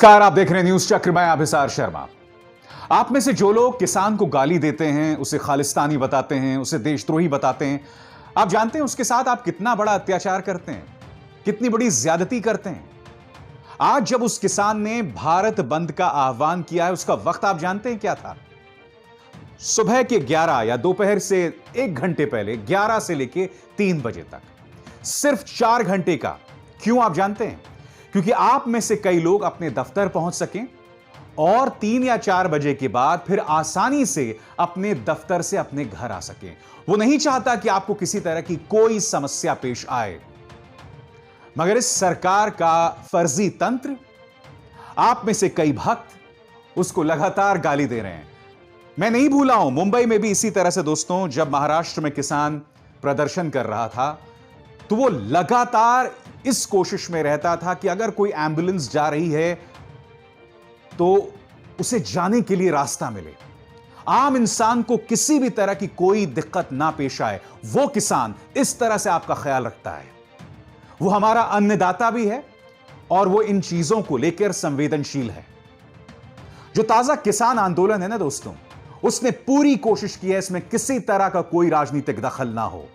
नमस्कार, आप देख रहे हैं न्यूज चक्र। मैं अभिसार शर्मा। आप में से जो लोग किसान को गाली देते हैं, उसे खालिस्तानी बताते हैं, उसे देशद्रोही बताते हैं, आप जानते हैं उसके साथ आप कितना बड़ा अत्याचार करते हैं, कितनी बड़ी ज्यादती करते हैं। आज जब उस किसान ने भारत बंद का आह्वान किया है, उसका वक्त आप जानते हैं क्या था? सुबह के 11 या दोपहर से 1 घंटे पहले 11 से लेके 3 बजे तक, सिर्फ 4 घंटे का। क्यों आप जानते हैं? क्योंकि आप में से कई लोग अपने दफ्तर पहुंच सकें और 3 या 4 बजे के बाद फिर आसानी से अपने दफ्तर से अपने घर आ सकें। वो नहीं चाहता कि आपको किसी तरह की कोई समस्या पेश आए, मगर इस सरकार का फर्जी तंत्र, आप में से कई भक्त उसको लगातार गाली दे रहे हैं। मैं नहीं भूला हूं, मुंबई में भी इसी तरह से दोस्तों, जब महाराष्ट्र में किसान प्रदर्शन कर रहा था तो वो लगातार इस कोशिश में रहता था कि अगर कोई एम्बुलेंस जा रही है तो उसे जाने के लिए रास्ता मिले, आम इंसान को किसी भी तरह की कोई दिक्कत ना पेश आए। वो किसान इस तरह से आपका ख्याल रखता है। वो हमारा अन्नदाता भी है और वो इन चीजों को लेकर संवेदनशील है। जो ताजा किसान आंदोलन है ना दोस्तों, उसने पूरी कोशिश की है इसमें किसी तरह का कोई राजनीतिक दखल ना हो।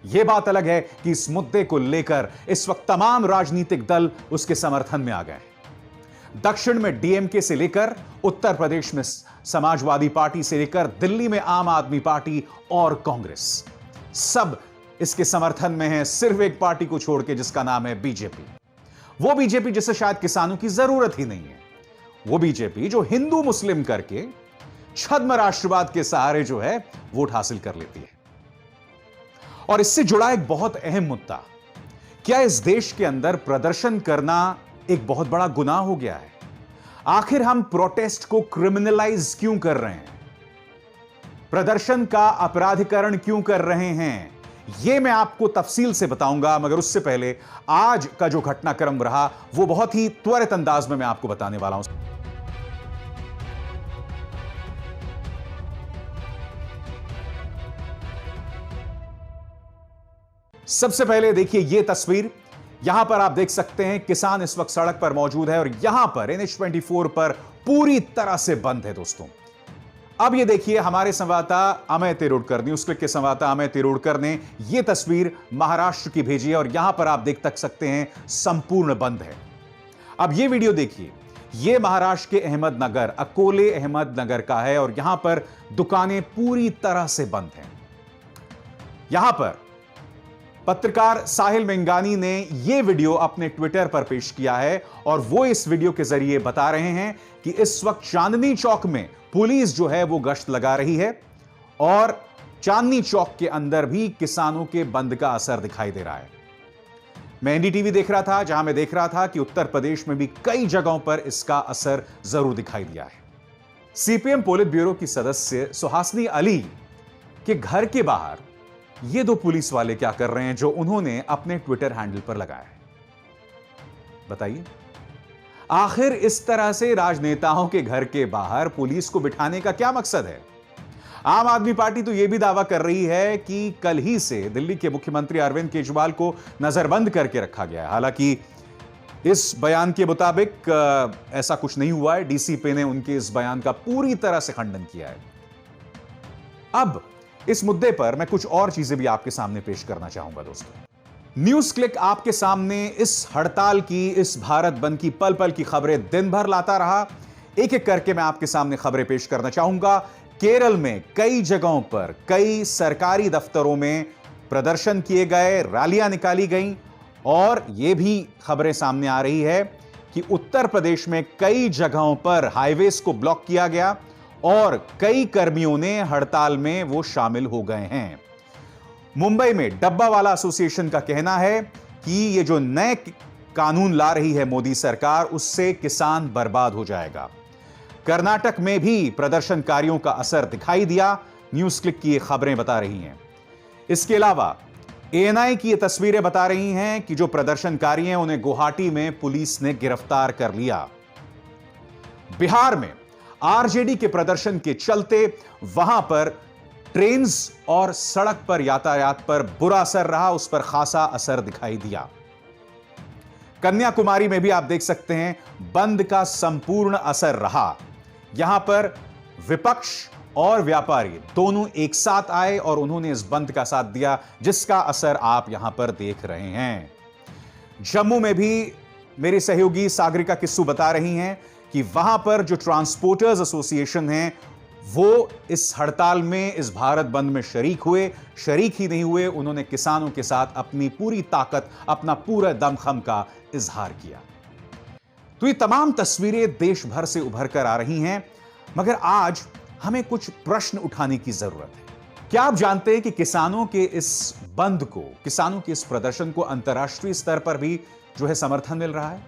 यह बात अलग है कि इस मुद्दे को लेकर इस वक्त तमाम राजनीतिक दल उसके समर्थन में आ गए। दक्षिण में डीएमके से लेकर उत्तर प्रदेश में समाजवादी पार्टी से लेकर दिल्ली में आम आदमी पार्टी और कांग्रेस, सब इसके समर्थन में है। सिर्फ एक पार्टी को छोड़ के, जिसका नाम है बीजेपी। वो बीजेपी जिसे शायद किसानों की जरूरत ही नहीं है। वो बीजेपी जो हिंदू मुस्लिम करके छद्म राष्ट्रवाद के सहारे जो है वोट हासिल कर लेती है। और इससे जुड़ा एक बहुत अहम मुद्दा, क्या इस देश के अंदर प्रदर्शन करना एक बहुत बड़ा गुनाह हो गया है? आखिर हम प्रोटेस्ट को क्रिमिनलाइज क्यों कर रहे हैं? प्रदर्शन का अपराधीकरण क्यों कर रहे हैं? यह मैं आपको तफसील से बताऊंगा, मगर उससे पहले आज का जो घटनाक्रम रहा वो बहुत ही त्वरित अंदाज में मैं आपको बताने वाला हूं। सबसे पहले देखिए यह तस्वीर। यहां पर आप देख सकते हैं किसान इस वक्त सड़क पर मौजूद है और यहां पर NH24 पर पूरी तरह से बंद है दोस्तों। अब यह देखिए, हमारे संवाददाता अमय तिरोडकर, न्यूज क्लिक के संवाददाता अमय तिरोडकर ने यह तस्वीर महाराष्ट्र की भेजी है और यहां पर आप देख सकते हैं संपूर्ण बंद है। अब यह वीडियो देखिए, यह महाराष्ट्र के अहमदनगर, अकोले अहमदनगर का है और यहां पर दुकानें पूरी तरह से बंद हैं। यहां पर पत्रकार साहिल मेंगानी ने यह वीडियो अपने ट्विटर पर पेश किया है और वो इस वीडियो के जरिए बता रहे हैं कि इस वक्त चांदनी चौक में पुलिस जो है वो गश्त लगा रही है और चांदनी चौक के अंदर भी किसानों के बंद का असर दिखाई दे रहा है। मैं एनडीटीवी देख रहा था, जहां मैं देख रहा था कि उत्तर प्रदेश में भी कई जगहों पर इसका असर जरूर दिखाई दिया है। सीपीएम पोलित ब्यूरो की सदस्य सुहासनी अली के घर के बाहर ये 2 पुलिस वाले क्या कर रहे हैं, जो उन्होंने अपने ट्विटर हैंडल पर लगाया है? बताइए, आखिर इस तरह से राजनेताओं के घर के बाहर पुलिस को बिठाने का क्या मकसद है? आम आदमी पार्टी तो यह भी दावा कर रही है कि कल ही से दिल्ली के मुख्यमंत्री अरविंद केजरीवाल को नजरबंद करके रखा गया है। हालांकि इस बयान के मुताबिक ऐसा कुछ नहीं हुआ है। डीसीपी ने उनके इस बयान का पूरी तरह से खंडन किया है। अब इस मुद्दे पर मैं कुछ और चीजें भी आपके सामने पेश करना चाहूंगा दोस्तों। न्यूज क्लिक आपके सामने इस हड़ताल की, इस भारत बंद की पल पल की खबरें दिन भर लाता रहा। एक एक करके मैं आपके सामने खबरें पेश करना चाहूंगा। केरल में कई जगहों पर, कई सरकारी दफ्तरों में प्रदर्शन किए गए, रैलियां निकाली गईं और यह भी खबरें सामने आ रही है कि उत्तर प्रदेश में कई जगहों पर हाईवेज को ब्लॉक किया गया और कई कर्मियों ने हड़ताल में वो शामिल हो गए हैं। मुंबई में डब्बावाला एसोसिएशन का कहना है कि ये जो नए कानून ला रही है मोदी सरकार, उससे किसान बर्बाद हो जाएगा। कर्नाटक में भी प्रदर्शनकारियों का असर दिखाई दिया, न्यूज क्लिक की ये खबरें बता रही हैं। इसके अलावा एएनआई की ये तस्वीरें बता रही हैं कि जो प्रदर्शनकारी हैं उन्हें गुवाहाटी में पुलिस ने गिरफ्तार कर लिया। बिहार में आरजेडी के प्रदर्शन के चलते वहां पर ट्रेन्स और सड़क पर यातायात पर बुरा असर रहा, उस पर खासा असर दिखाई दिया। कन्याकुमारी में भी आप देख सकते हैं बंद का संपूर्ण असर रहा। यहां पर विपक्ष और व्यापारी दोनों एक साथ आए और उन्होंने इस बंद का साथ दिया, जिसका असर आप यहां पर देख रहे हैं। जम्मू में भी मेरी सहयोगी सागरिका किस्सू बता रही हैं कि वहां पर जो ट्रांसपोर्टर्स एसोसिएशन है वो इस हड़ताल में, इस भारत बंद में शरीक हुए। शरीक ही नहीं हुए, उन्होंने किसानों के साथ अपनी पूरी ताकत, अपना पूरा दमखम का इजहार किया। तो ये तमाम तस्वीरें देश भर से उभर कर आ रही हैं, मगर आज हमें कुछ प्रश्न उठाने की जरूरत है। क्या आप जानते हैं कि किसानों के इस बंद को, किसानों के इस प्रदर्शन को अंतर्राष्ट्रीय स्तर पर भी जो है समर्थन मिल रहा है?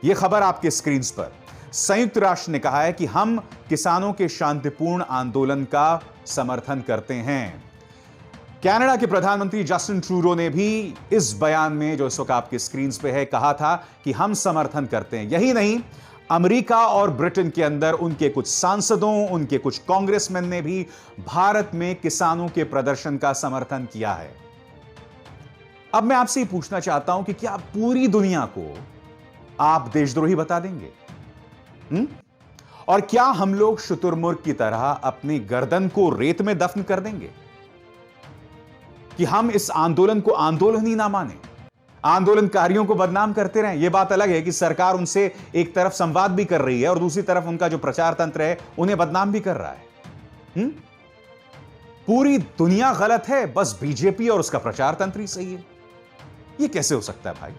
यह खबर आपके स्क्रीन पर। संयुक्त राष्ट्र ने कहा है कि हम किसानों के शांतिपूर्ण आंदोलन का समर्थन करते हैं। कनाडा के प्रधानमंत्री जस्टिन ट्रूडो ने भी इस बयान में, जो इस वक्त आपके स्क्रीन पे है, कहा था कि हम समर्थन करते हैं। यही नहीं, अमेरिका और ब्रिटेन के अंदर उनके कुछ सांसदों, उनके कुछ कांग्रेसमैन ने भी भारत में किसानों के प्रदर्शन का समर्थन किया है। अब मैं आपसे पूछना चाहता हूं कि क्या पूरी दुनिया को आप देशद्रोही बता देंगे? और क्या हम लोग शुतुरमुर्ग की तरह अपनी गर्दन को रेत में दफन कर देंगे कि हम इस आंदोलन को आंदोलन ही ना माने, आंदोलनकारियों को बदनाम करते रहें? यह बात अलग है कि सरकार उनसे एक तरफ संवाद भी कर रही है और दूसरी तरफ उनका जो प्रचार तंत्र है उन्हें बदनाम भी कर रहा है। पूरी दुनिया गलत है, बस बीजेपी और उसका प्रचार तंत्र ही सही है। यह कैसे हो सकता है भाई?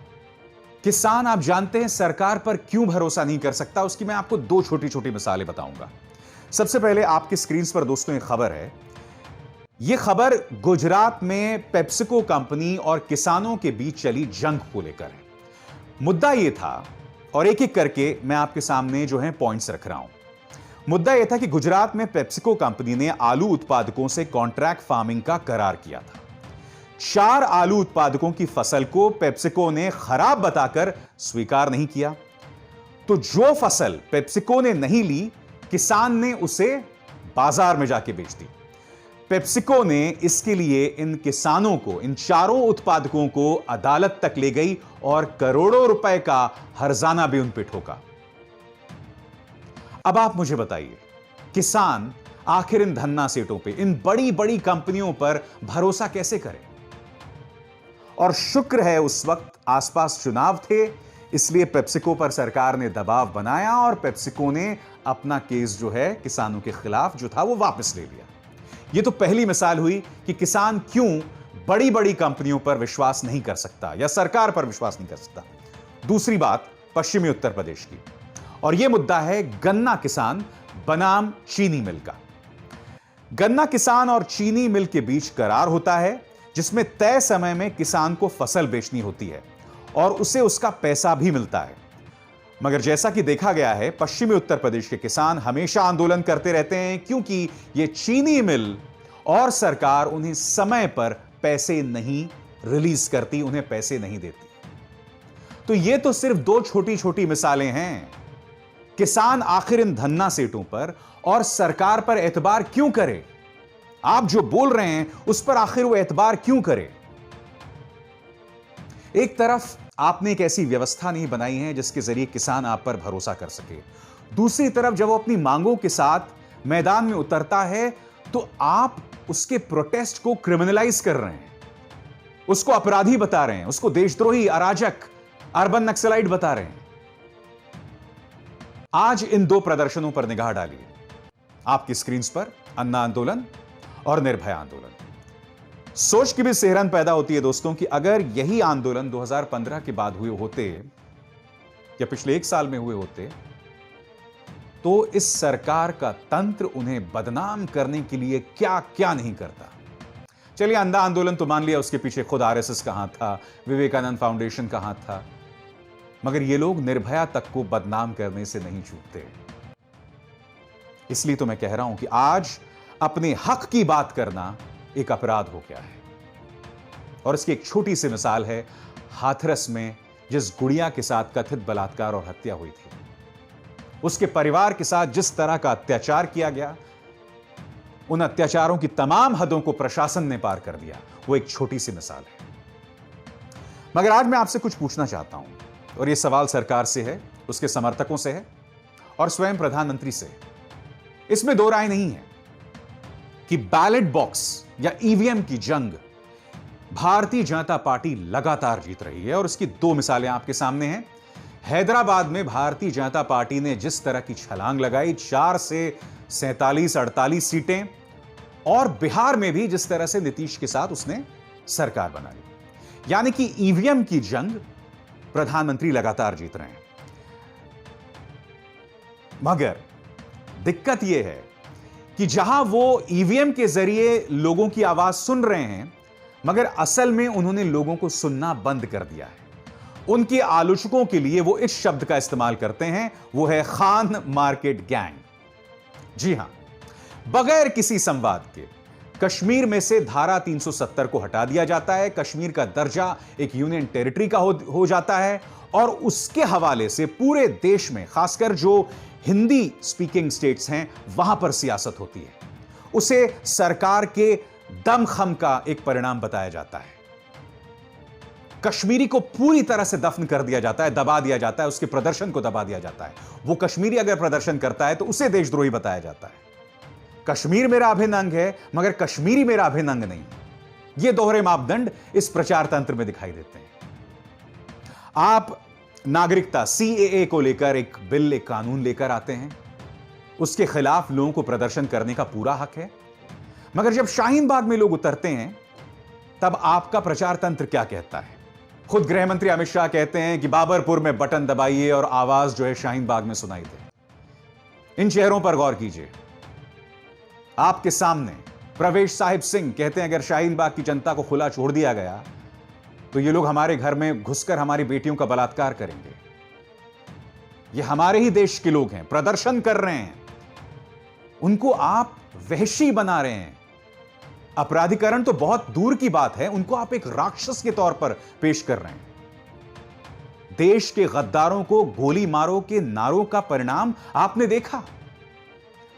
किसान, आप जानते हैं सरकार पर क्यों भरोसा नहीं कर सकता, उसकी मैं आपको दो छोटी छोटी मिसालें बताऊंगा। सबसे पहले आपकी स्क्रीन पर दोस्तों एक खबर है। यह खबर गुजरात में पेप्सिको कंपनी और किसानों के बीच चली जंग को लेकर है। मुद्दा यह था, और एक एक करके मैं आपके सामने जो है पॉइंट्स रख रहा हूं। मुद्दा यह था कि गुजरात में पेप्सिको कंपनी ने आलू उत्पादकों से कॉन्ट्रैक्ट फार्मिंग का करार किया था। 4 आलू उत्पादकों की फसल को पेप्सिको ने खराब बताकर स्वीकार नहीं किया। तो जो फसल पेप्सिको ने नहीं ली, किसान ने उसे बाजार में जाके बेच दी। पेप्सिको ने इसके लिए इन किसानों को, इन चारों उत्पादकों को अदालत तक ले गई और करोड़ों रुपए का हर्जाना भी उन पे ठोका। अब आप मुझे बताइए, किसान आखिर इन धन्ना सेठों पे, इन बड़ी बड़ी कंपनियों पर भरोसा कैसे करें? और शुक्र है उस वक्त आसपास चुनाव थे, इसलिए पेप्सिको पर सरकार ने दबाव बनाया और पेप्सिको ने अपना केस जो है किसानों के खिलाफ जो था वो वापस ले लिया। यह तो पहली मिसाल हुई कि किसान क्यों बड़ी बड़ी कंपनियों पर विश्वास नहीं कर सकता या सरकार पर विश्वास नहीं कर सकता। दूसरी बात पश्चिमी उत्तर प्रदेश की, और यह मुद्दा है गन्ना किसान बनाम चीनी मिल का। गन्ना किसान और चीनी मिल के बीच करार होता है जिसमें तय समय में किसान को फसल बेचनी होती है और उसे उसका पैसा भी मिलता है। मगर जैसा कि देखा गया है, पश्चिमी उत्तर प्रदेश के किसान हमेशा आंदोलन करते रहते हैं क्योंकि यह चीनी मिल और सरकार उन्हें समय पर पैसे नहीं रिलीज करती, उन्हें पैसे नहीं देती। तो यह तो सिर्फ 2 छोटी छोटी मिसालें हैं। किसान आखिर इन धन्ना सेठों पर और सरकार पर एतबार क्यों करे? आप जो बोल रहे हैं उस पर आखिर वो एतबार क्यों करे? एक तरफ आपने एक ऐसी व्यवस्था नहीं बनाई है जिसके जरिए किसान आप पर भरोसा कर सके, दूसरी तरफ जब वो अपनी मांगों के साथ मैदान में उतरता है तो आप उसके प्रोटेस्ट को क्रिमिनलाइज कर रहे हैं, उसको अपराधी बता रहे हैं, उसको देशद्रोही, अराजक, अर्बन नक्सलाइट बता रहे हैं। आज इन 2 प्रदर्शनों पर निगाह डालिए। आपकी स्क्रीन पर अन्ना आंदोलन और निर्भया आंदोलन। सोच की भी सेहरन पैदा होती है दोस्तों कि अगर यही आंदोलन 2015 के बाद हुए होते या पिछले 1 साल में हुए होते तो इस सरकार का तंत्र उन्हें बदनाम करने के लिए क्या क्या नहीं करता। चलिए, अंधा आंदोलन तो मान लिया, उसके पीछे खुद आरएसएस कहां था, विवेकानंद फाउंडेशन कहां था, मगर ये लोग निर्भया तक को बदनाम करने से नहीं चूकते। इसलिए तो मैं कह रहा हूं कि आज अपने हक की बात करना एक अपराध हो गया है। और इसकी एक छोटी सी मिसाल है हाथरस में जिस गुड़िया के साथ कथित बलात्कार और हत्या हुई थी, उसके परिवार के साथ जिस तरह का अत्याचार किया गया, उन अत्याचारों की तमाम हदों को प्रशासन ने पार कर दिया। वो एक छोटी सी मिसाल है। मगर आज मैं आपसे कुछ पूछना चाहता हूं और यह सवाल सरकार से है, उसके समर्थकों से है और स्वयं प्रधानमंत्री से है। इसमें दो राय नहीं है कि बैलेट बॉक्स या ईवीएम की जंग भारतीय जनता पार्टी लगातार जीत रही है और इसकी दो मिसालें आपके सामने हैं। हैदराबाद में भारतीय जनता पार्टी ने जिस तरह की छलांग लगाई, 4 से 47-48 सीटें, और बिहार में भी जिस तरह से नीतीश के साथ उसने सरकार बना ली। यानी कि ईवीएम की जंग प्रधानमंत्री लगातार जीत रहे हैं। मगर दिक्कत यह है कि जहां वो ईवीएम के जरिए लोगों की आवाज सुन रहे हैं, मगर असल में उन्होंने लोगों को सुनना बंद कर दिया है। उनके आलोचकों के लिए वो इस शब्द का इस्तेमाल करते हैं, वो है खान मार्केट गैंग। जी हां, बगैर किसी संवाद के कश्मीर में से धारा 370 को हटा दिया जाता है, कश्मीर का दर्जा एक यूनियन टेरिटरी का हो जाता है और उसके हवाले से पूरे देश में, खासकर जो हिंदी स्पीकिंग स्टेट्स हैं, वहां पर सियासत होती है। उसे सरकार के दमखम का एक परिणाम बताया जाता है। कश्मीरी को पूरी तरह से दफन कर दिया जाता है, दबा दिया जाता है, उसके प्रदर्शन को दबा दिया जाता है। वो कश्मीरी अगर प्रदर्शन करता है तो उसे देशद्रोही बताया जाता है। कश्मीर मेरा अभिन्न अंग है, मगर कश्मीरी मेरा अभिन्न अंग नहीं। ये दोहरे मापदंड इस प्रचार तंत्र में दिखाई देते हैं। आप नागरिकता सीएए को लेकर एक बिल, एक कानून लेकर आते हैं, उसके खिलाफ लोगों को प्रदर्शन करने का पूरा हक है, मगर जब शाहीन बाग में लोग उतरते हैं तब आपका प्रचार तंत्र क्या कहता है? खुद गृह मंत्री अमित शाह कहते हैं कि बाबरपुर में बटन दबाइए और आवाज जो है शाहीन बाग में सुनाई दे। इन चेहरों पर गौर कीजिए। आपके सामने प्रवेश साहिब सिंह कहते हैं, अगर शाहीन बाग की जनता को खुला छोड़ दिया गया तो ये लोग हमारे घर में घुसकर हमारी बेटियों का बलात्कार करेंगे। ये हमारे ही देश के लोग हैं, प्रदर्शन कर रहे हैं, उनको आप वहशी बना रहे हैं। अपराधीकरण तो बहुत दूर की बात है, उनको आप एक राक्षस के तौर पर पेश कर रहे हैं। देश के गद्दारों को गोली मारो के नारों का परिणाम आपने देखा।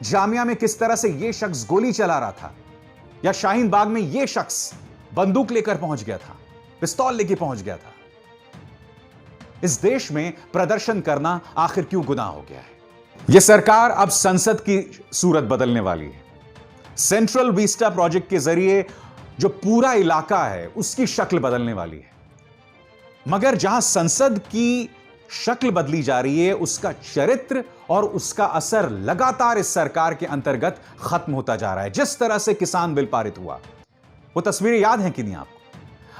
जामिया में किस तरह से यह शख्स गोली चला रहा था, या शाहीन बाग में यह शख्स बंदूक लेकर पहुंच गया था, पिस्तौल लेकर पहुंच गया था। इस देश में प्रदर्शन करना आखिर क्यों गुनाह हो गया है? यह सरकार अब संसद की सूरत बदलने वाली है। सेंट्रल विस्टा प्रोजेक्ट के जरिए जो पूरा इलाका है उसकी शक्ल बदलने वाली है। मगर जहां संसद की शक्ल बदली जा रही है, उसका चरित्र और उसका असर लगातार इस सरकार के अंतर्गत खत्म होता जा रहा है। जिस तरह से किसान बिल पारित हुआ, वो तस्वीरें याद हैं कि नहीं आपको?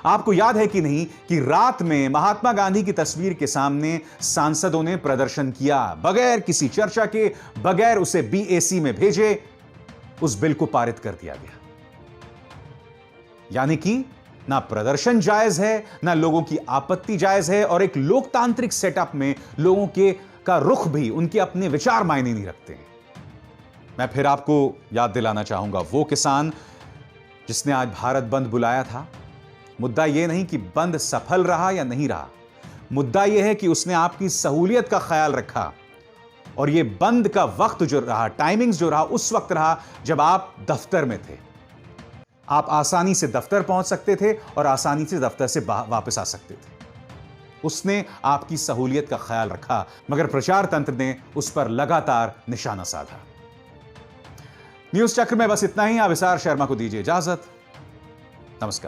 आपको याद है कि नहीं कि रात में महात्मा गांधी की तस्वीर के सामने सांसदों ने प्रदर्शन किया, बगैर किसी चर्चा के, बगैर उसे बीएसी में भेजे उस बिल को पारित कर दिया गया। यानी कि ना प्रदर्शन जायज है, ना लोगों की आपत्ति जायज है, और एक लोकतांत्रिक सेटअप में लोगों का रुख भी, उनके अपने विचार मायने नहीं रखते हैं। मैं फिर आपको याद दिलाना चाहूंगा, वो किसान जिसने आज भारत बंद बुलाया था, मुद्दा यह नहीं कि बंद सफल रहा या नहीं रहा, मुद्दा यह है कि उसने आपकी सहूलियत का ख्याल रखा। और यह बंद का वक्त जो रहा, टाइमिंग्स जो रहा, उस वक्त रहा जब आप दफ्तर में थे। आप आसानी से दफ्तर पहुंच सकते थे और आसानी से दफ्तर से वापस आ सकते थे। उसने आपकी सहूलियत का ख्याल रखा, मगर प्रचार तंत्र ने उस पर लगातार निशाना साधा। न्यूज चक्र में बस इतना ही। आप विशार शर्मा को दीजिए इजाजत। नमस्कार।